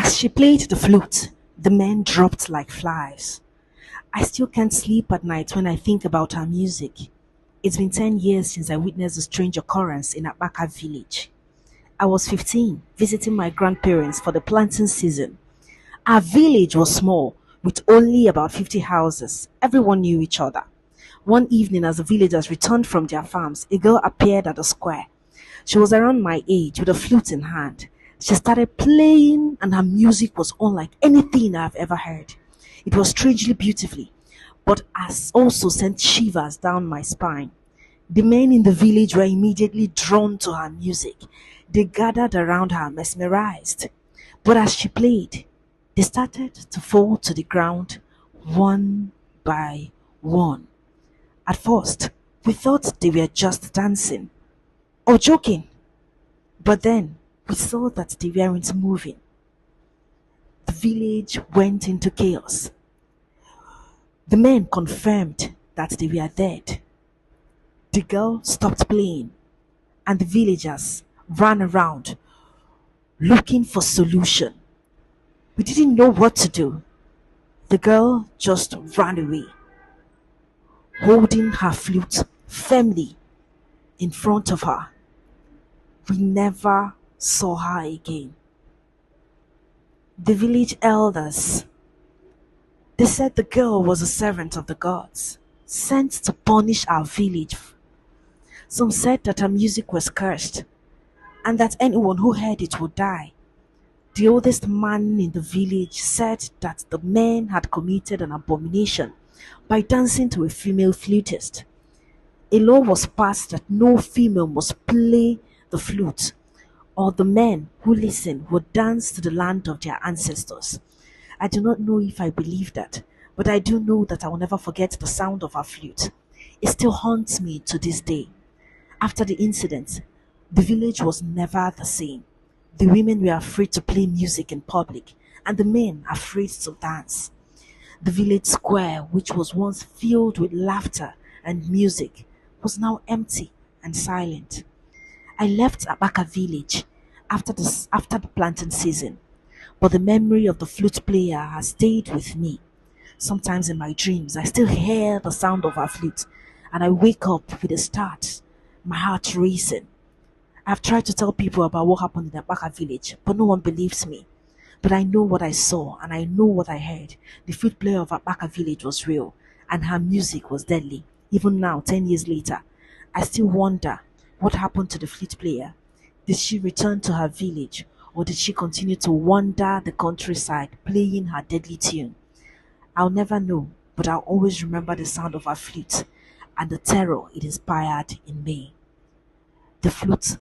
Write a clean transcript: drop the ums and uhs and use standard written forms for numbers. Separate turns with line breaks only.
As she played the flute, the men dropped like flies. I still can't sleep at night when I think about her music. It's been 10 years since I witnessed a strange occurrence in Abaka village. I was 15, visiting my grandparents for the planting season. Our village was small, with only about 50 houses. Everyone knew each other. One evening, as the villagers returned from their farms, a girl appeared at the square. She was around my age with a flute in hand. She started playing, and her music was unlike anything I've ever heard. It was strangely beautiful, but has also sent shivers down my spine. The men in the village were immediately drawn to her music. They gathered around her, mesmerized. But as she played, they started to fall to the ground one by one. At first, we thought they were just dancing or joking, but then we saw that they weren't moving. The village went into chaos. The men confirmed that they were dead. The girl stopped playing, and the villagers ran around looking for solution. We didn't know what to do. The girl just ran away, holding her flute firmly in front of her. We never saw her again. The village elders, they said the girl was a servant of the gods, sent to punish our village. Some said that her music was cursed, and that anyone who heard it would die. The oldest man in the village said that the men had committed an abomination by dancing to a female flutist. A law was passed that no female must play the flute, or the men who listened would dance to the land of their ancestors. I do not know if I believe that, but I do know that I will never forget the sound of our flute. It still haunts me to this day. After the incident, the village was never the same. The women were afraid to play music in public, and the men afraid to dance. The village square, which was once filled with laughter and music, was now empty and silent. I left Abaka village after the planting season, but the memory of the flute player has stayed with me. Sometimes in my dreams, I still hear the sound of her flute, and I wake up with a start, my heart racing. I've tried to tell people about what happened in Abaka village, but no one believes me. But I know what I saw and I know what I heard. The flute player of Abaka village was real, and her music was deadly. Even now, 10 years later, I still wonder what happened to the flute player. Did she return to her village, or did she continue to wander the countryside playing her deadly tune? I'll never know, but I'll always remember the sound of her flute and the terror it inspired in me. The flute